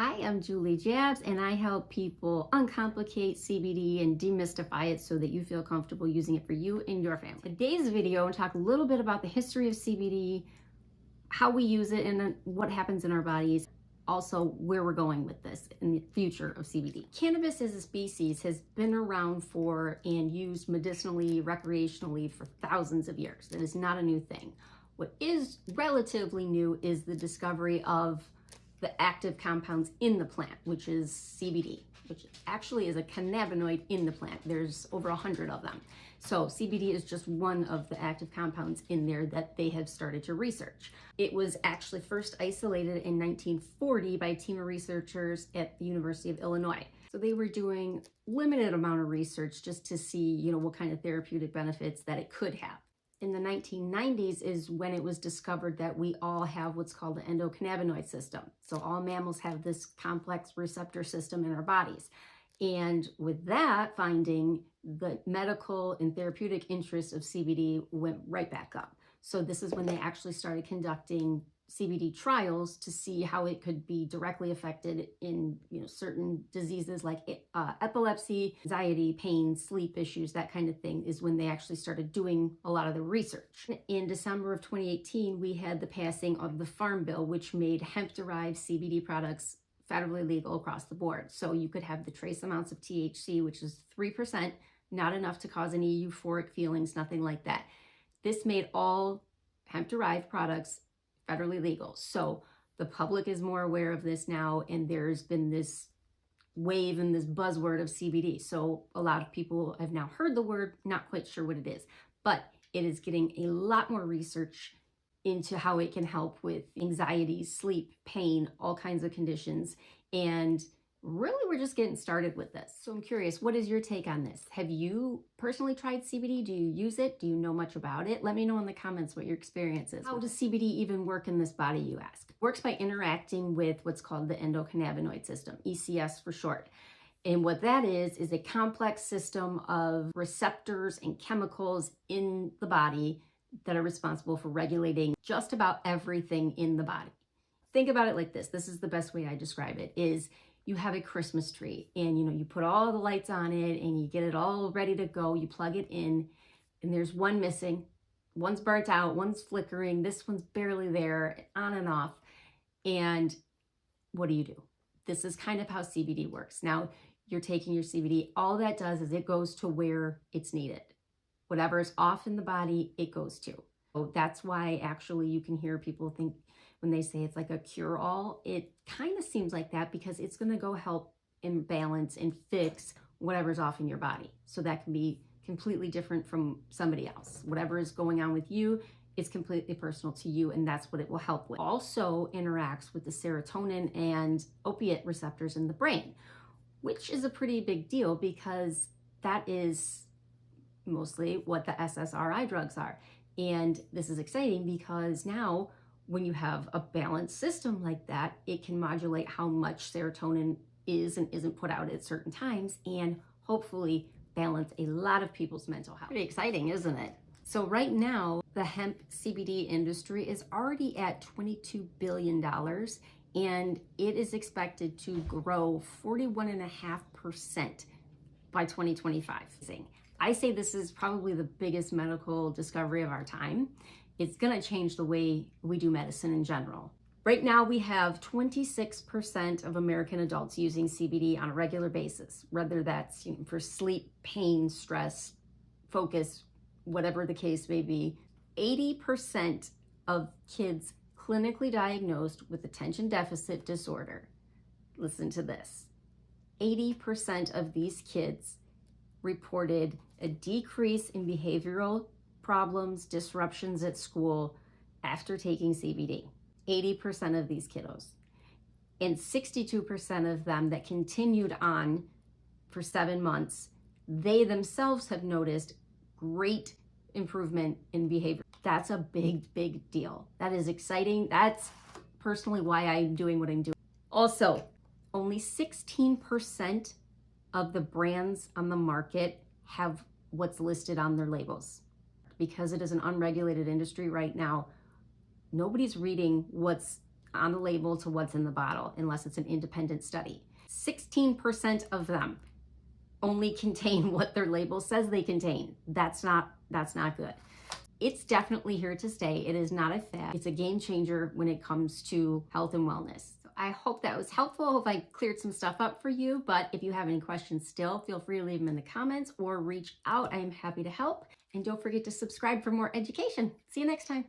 Hi, I'm Julie Jabs, and I help people uncomplicate CBD and demystify it so that you feel comfortable using it for you and your family. Today's video, I'll talk a little bit about the history of CBD, how we use it, and what happens in our bodies. Also, where we're going with this in the future of CBD. Cannabis as a species has been around for and used medicinally, recreationally for thousands of years. That is not a new thing. What is relatively new is the discovery of the active compounds in the plant, which is CBD, which actually is a cannabinoid in the plant. There's over 100 of them. So CBD is just one of the active compounds in there that they have started to research. It was actually first isolated in 1940 by a team of researchers at the University of Illinois. So they were doing limited amount of research just to see, what kind of therapeutic benefits that it could have. In the 1990s is when it was discovered that we all have what's called the endocannabinoid system. So all mammals have this complex receptor system in our bodies. And with that finding, the medical and therapeutic interest of CBD went right back up. So this is when they actually started conducting CBD trials to see how it could be directly affected in certain diseases like epilepsy, anxiety, pain, sleep issues, that kind of thing, is when they actually started doing a lot of the research. In December of 2018, we had the passing of the Farm Bill, which made hemp-derived CBD products federally legal across the board. So you could have the trace amounts of THC, which is 3%, not enough to cause any euphoric feelings, nothing like that. This made all hemp-derived products federally legal. So the public is more aware of this now, and there's been this wave and this buzzword of CBD. So a lot of people have now heard the word, not quite sure what it is, but it is getting a lot more research into how it can help with anxiety, sleep, pain, all kinds of conditions. And really, we're just getting started with this. So I'm curious, what is your take on this? Have you personally tried CBD? Do you use it? Do you know much about it? Let me know in the comments what your experience is. How does CBD even work in this body, you ask? It works by interacting with what's called the endocannabinoid system, ECS for short. And what that is a complex system of receptors and chemicals in the body that are responsible for regulating just about everything in the body. Think about it like this. This is the best way I describe it, is you have a Christmas tree and you put all the lights on it and you get it all ready to go. You plug it in and there's one missing, one's burnt out, one's flickering, this one's barely there, on and off. And what do? This is kind of how CBD works. Now you're taking your CBD, all that does is it goes to where it's needed. Whatever's off in the body, it goes to. So that's why actually you can hear people think when they say it's like a cure-all, it kind of seems like that because it's going to go help and balance and fix whatever's off in your body. So that can be completely different from somebody else. Whatever is going on with you, it's completely personal to you, and that's what it will help with. Also interacts with the serotonin and opiate receptors in the brain, which is a pretty big deal because that is mostly what the SSRI drugs are. And this is exciting because now when you have a balanced system like that, it can modulate how much serotonin is and isn't put out at certain times and hopefully balance a lot of people's mental health. Pretty exciting, isn't it? So right now, the hemp CBD industry is already at $22 billion and it is expected to grow 41.5% by 2025. I say this is probably the biggest medical discovery of our time. It's going to change the way we do medicine in general. Right now, we have 26% of American adults using CBD on a regular basis, whether that's for sleep, pain, stress, focus, whatever the case may be. 80% of kids clinically diagnosed with attention deficit disorder, listen to this, 80% of these kids reported a decrease in behavioral problems, disruptions at school after taking CBD. 80% of these kiddos. And 62% of them that continued on for 7 months, they themselves have noticed great improvement in behavior. That's a big, big deal. That is exciting. That's personally why I'm doing what I'm doing. Also, only 16% of the brands on the market have what's listed on their labels. Because it is an unregulated industry right now, nobody's reading what's on the label to what's in the bottle, unless it's an independent study. 16% of them only contain what their label says they contain. That's not good. It's definitely here to stay. It is not a fad. It's a game changer when it comes to health and wellness. So I hope that was helpful. I hope I cleared some stuff up for you. But if you have any questions still, feel free to leave them in the comments or reach out. I am happy to help. And don't forget to subscribe for more education. See you next time.